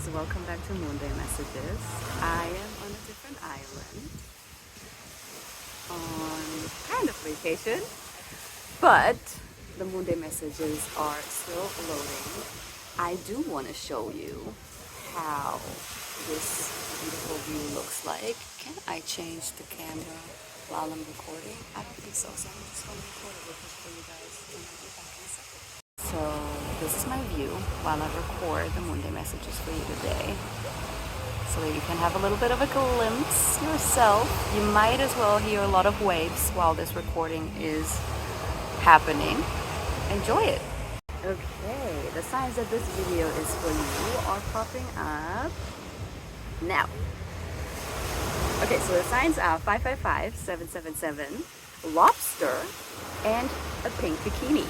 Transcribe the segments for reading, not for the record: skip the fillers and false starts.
guys, welcome back to Moonday Messages. I am on a different island on kind of vacation, but the Moonday Messages are still loading. I do want to show you how this beautiful view looks like. Can I change the camera while I'm recording? I don't think so, so I'm just going to record it real quick for you guys and I'll be back in a second. So this is my view while I record the Monday Messages for you today, so that you can have a little bit of a glimpse yourself. You might as well hear a lot of waves while this recording is happening. Enjoy it. Okay, the signs that this video is for you are popping up now. Okay, so the signs are 555, 777, lobster, and a pink bikini.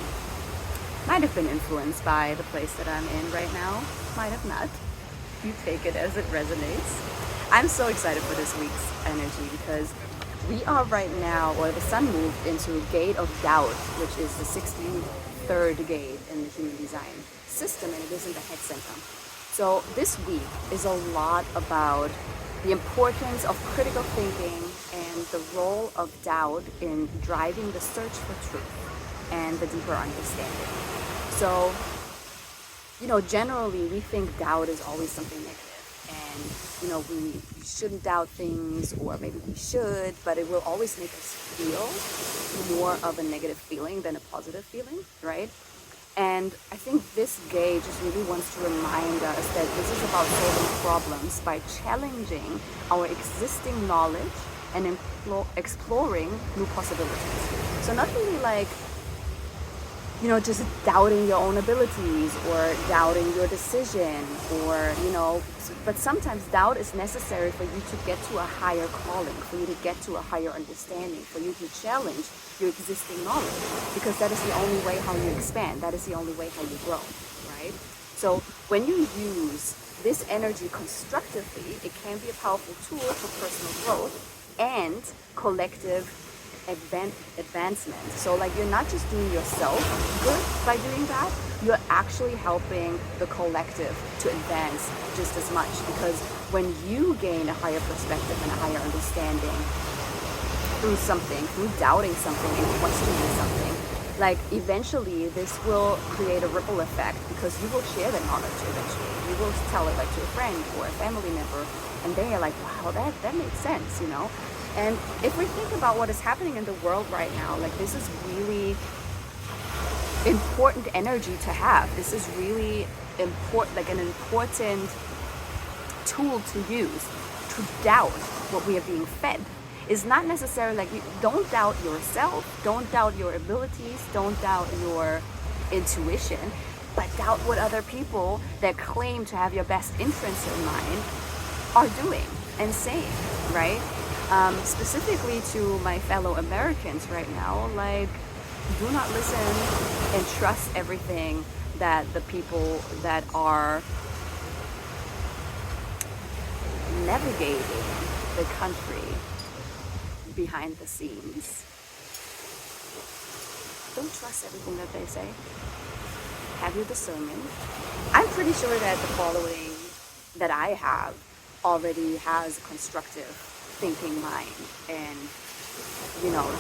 Might have been influenced by the place that I'm in right now, might have not. You take it as it resonates. I'm so excited for this week's energy because we are right now, or the sun moved into Gate of Doubt, which is the 63rd gate in the human design system, and it is in the head center. So this week is a lot about the importance of critical thinking and the role of doubt in driving the search for truth and the deeper understanding. So, generally we think doubt is always something negative, and we shouldn't doubt things, or maybe we should, but it will always make us feel more of a negative feeling than a positive feeling, right? And I think this gauge just really wants to remind us that this is about solving problems by challenging our existing knowledge and exploring new possibilities. So not really like just doubting your own abilities or doubting your decision, or but sometimes doubt is necessary for you to get to a higher calling, for you to get to a higher understanding, for you to challenge your existing knowledge, because that is the only way how you expand, that is the only way how you grow, right? So when you use this energy constructively, it can be a powerful tool for personal growth and collective advancement. So you're not just doing yourself good by doing that, you're actually helping the collective to advance just as much, because when you gain a higher perspective and a higher understanding through something, through doubting something and questioning something, eventually this will create a ripple effect, because you will share that knowledge eventually. You will tell it to a friend or a family member, and they are like, wow, that makes sense, And if we think about what is happening in the world right now, this is really important energy to have. This is really important, an important tool to use to doubt what we are being fed. It's not necessarily don't doubt yourself, don't doubt your abilities, don't doubt your intuition, but doubt what other people that claim to have your best interests in mind are doing and saying, right? Specifically to my fellow Americans right now, do not listen and trust everything that the people that are navigating the country behind the scenes. Don't trust everything that they say. Have your discernment. I'm pretty sure that the following that I have already has a constructive thinking mind, and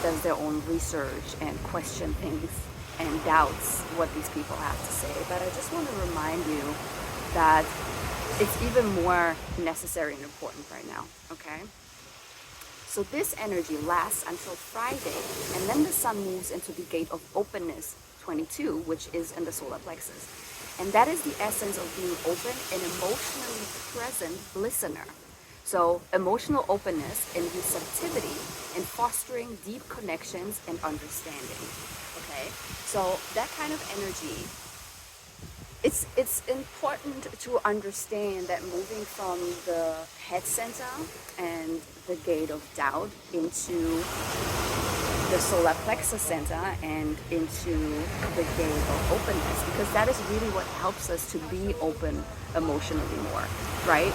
does their own research and question things and doubts what these people have to say. But I just want to remind you that it's even more necessary and important right now, okay? So this energy lasts until Friday, and then the sun moves into the gate of openness 22, which is in the solar plexus. And that is the essence of being open and emotionally present listener. So emotional openness and receptivity and fostering deep connections and understanding. Okay, so that kind of energy, it's important to understand that moving from the head center and the gate of doubt into the solar plexus center and into the gate of openness, because that is really what helps us to be open emotionally more, right?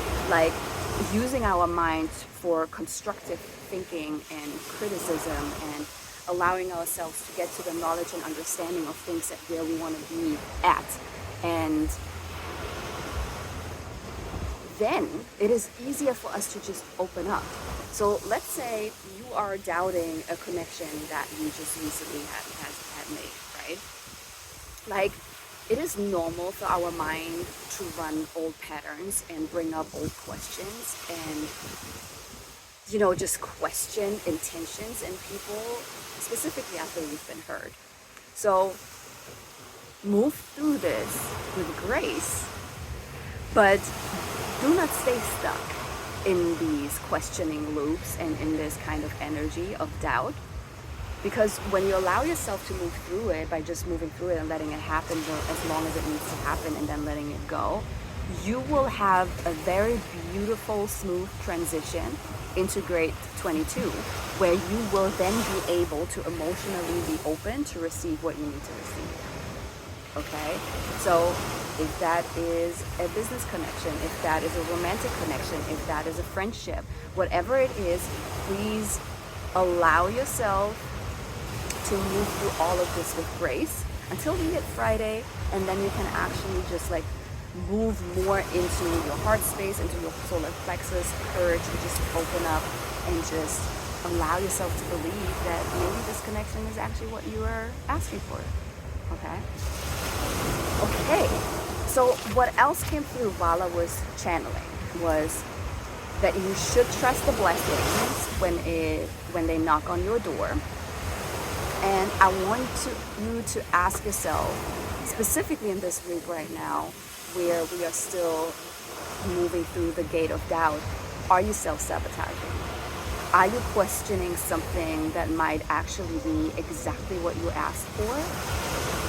Using our minds for constructive thinking and criticism, and allowing ourselves to get to the knowledge and understanding of things that where we want to be at, and then it is easier for us to just open up. So let's say you are doubting a connection that you just recently had made, right? Like, it is normal for our mind to run old patterns and bring up old questions and, just question intentions in people, specifically after we've been hurt. So move through this with grace, but do not stay stuck in these questioning loops and in this kind of energy of doubt. Because when you allow yourself to move through it by just moving through it and letting it happen as long as it needs to happen and then letting it go, you will have a very beautiful, smooth transition into grade 22, where you will then be able to emotionally be open to receive what you need to receive. Okay? So if that is a business connection, if that is a romantic connection, if that is a friendship, whatever it is, please allow yourself to move through all of this with grace until we hit Friday, and then you can actually just like move more into your heart space, into your solar plexus, courage, and just open up and just allow yourself to believe that maybe this connection is actually what you are asking for. Okay, so what else came through while I was channeling was that you should trust the blessings when they knock on your door. And I want you to ask yourself, specifically in this week right now, where we are still moving through the gate of doubt, are you self-sabotaging? Are you questioning something that might actually be exactly what you asked for?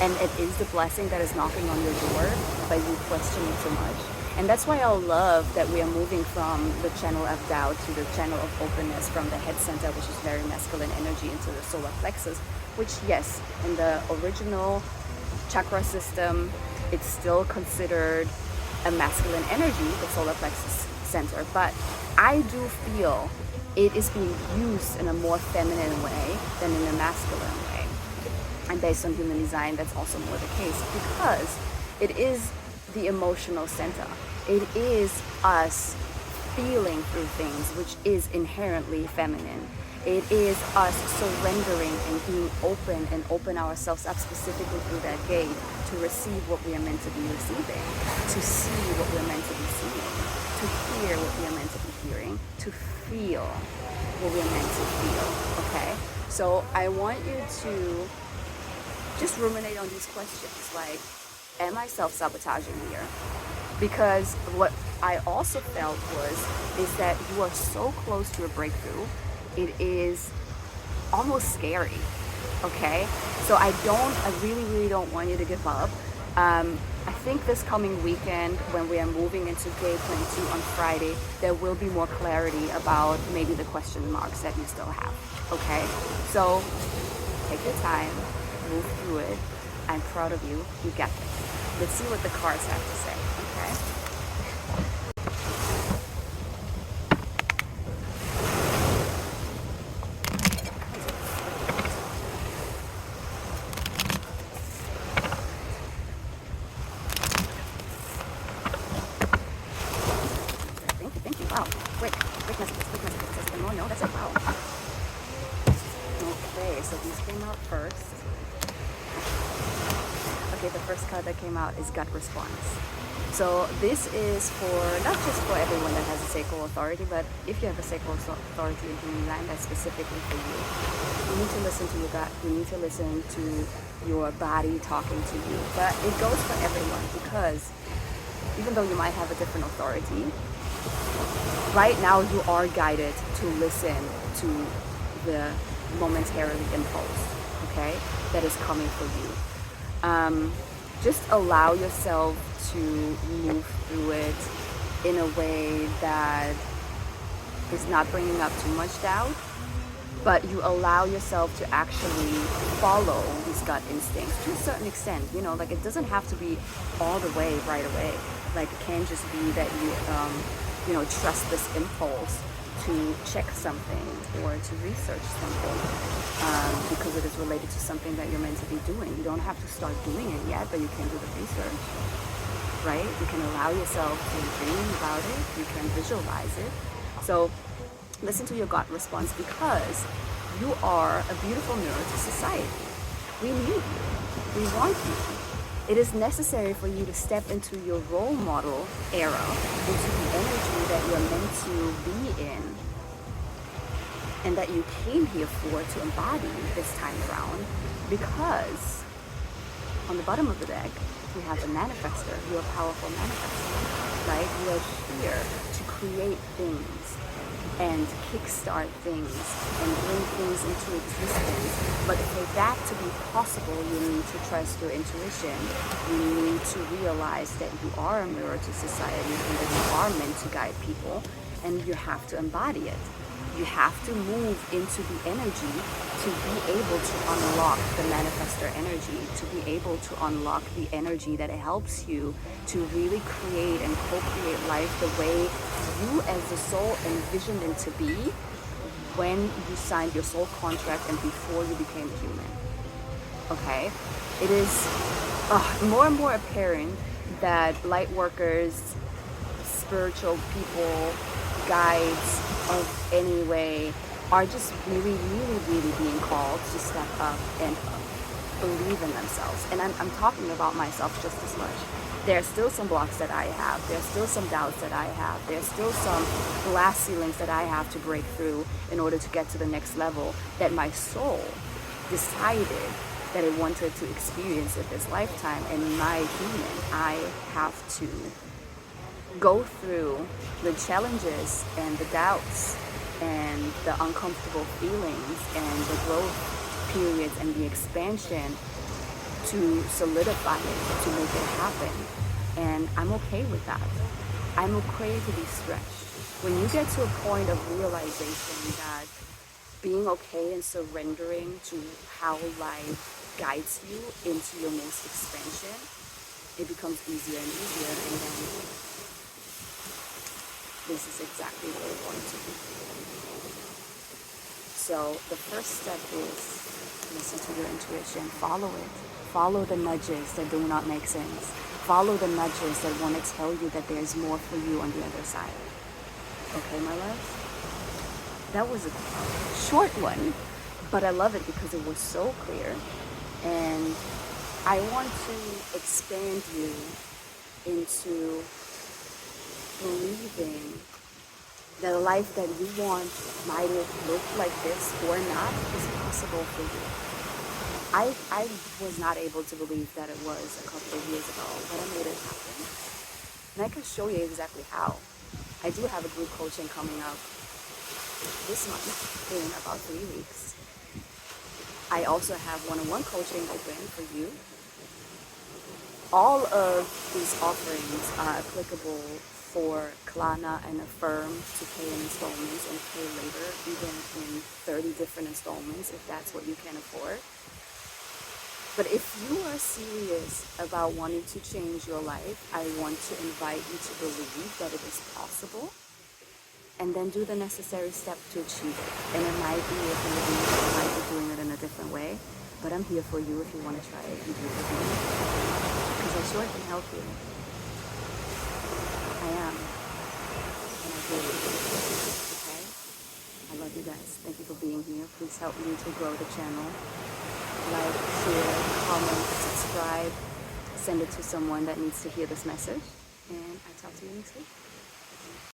And it is the blessing that is knocking on your door, but you question it too much. And that's why I love that we are moving from the channel of doubt to the channel of openness, from the head center, which is very masculine energy, into the solar plexus, which, yes, in the original chakra system, it's still considered a masculine energy, the solar plexus center. But I do feel it is being used in a more feminine way than in a masculine way. And based on human design, that's also more the case, because it is the emotional center. It is us feeling through things, which is inherently feminine. It is us surrendering and being open and open ourselves up specifically through that gate to receive what we are meant to be receiving, to see what we're meant to be seeing, to hear what we are meant to be hearing, to feel what we are meant to feel, okay? So I want you to just ruminate on these questions, like, am I self-sabotaging here? Because what I also felt is that you are so close to a breakthrough, it is almost scary, okay? So I really don't want you to give up. I think this coming weekend, when we are moving into gate 22 on Friday, there will be more clarity about maybe the question marks that you still have, okay? So take your time, move through it. I'm proud of you. You get this. Let's see what the cards have to say, okay? Thank you. Wow. Quick messages. No, that's it. Wow. Okay, so these came out first. Okay, the first card that came out is gut response. So this is for not just for everyone that has a sacral authority, but if you have a sacral authority in human design, that's specifically for you. You need to listen to your gut. You need to listen to your body talking to you. But it goes for everyone, because even though you might have a different authority, right now you are guided to listen to the momentarily impulse, okay, that is coming for you. Just allow yourself to move through it in a way that is not bringing up too much doubt, but you allow yourself to actually follow these gut instincts to a certain extent. Like, it doesn't have to be all the way right away. Like, it can just be that you trust this impulse to check something or to research something, because it is related to something that you're meant to be doing. You don't have to start doing it yet, but you can do the research, right? You can allow yourself to dream about it. You can visualize it. So listen to your gut response, because you are a beautiful mirror to society. We need you. We want you. It is necessary for you to step into your role model era, into the energy that you're meant to be in, and that you came here for to embody this time around. Because on the bottom of the deck, we have the manifester. You're a powerful manifester, right? You are here to create things and kickstart things and bring things into existence. But for that to be possible, you need to trust your intuition. You need to realize that you are a mirror to society and that you are meant to guide people, and you have to embody it. You have to move into the energy to be able to unlock the manifestor energy, to be able to unlock the energy that helps you to really create and co-create life the way you as the soul envisioned it to be when you signed your soul contract and before you became human. Okay? It is more and more apparent that light workers, spiritual people, guides of any way are just really, really, really being called to step up and believe in themselves. And I'm talking about myself just as much. There are still some blocks that I have. There's still some doubts that I have. There's still some glass ceilings that I have to break through in order to get to the next level that my soul decided that it wanted to experience in this lifetime. And my human, I have to go through the challenges and the doubts and the uncomfortable feelings and the growth periods and the expansion to solidify it, to make it happen. And I'm okay with that. I'm okay to be stretched. When you get to a point of realization that being okay and surrendering to how life guides you into your most expansion, it becomes easier and easier, and then this is exactly what we're going to be. So the first step is listen to your intuition, follow it. Follow the nudges that do not make sense. Follow the nudges that want to tell you that there's more for you on the other side. Okay, my love? That was a short one, but I love it because it was so clear. And I want to expand you into believing that a life that you want, might it look like this or not, is possible for you. I was not able to believe that it was a couple of years ago, but I made it happen. And I can show you exactly how. I do have a group coaching coming up this month in about 3 weeks. I also have one-on-one coaching open for you. All of these offerings are applicable for Klana and Affirm to pay in installments and pay later, even in 30 different installments if that's what you can afford. But if you are serious about wanting to change your life, I want to invite you to believe that it is possible, and then do the necessary steps to achieve it. And it might be if you might be doing it in a different way, but I'm here for you if you want to try it and do it with me, because I sure can help you. I am, and I will. Okay? I love you guys. Thank you for being here. Please help me to grow the channel. Like, share, comment, subscribe, send it to someone that needs to hear this message, and I'll talk to you next week.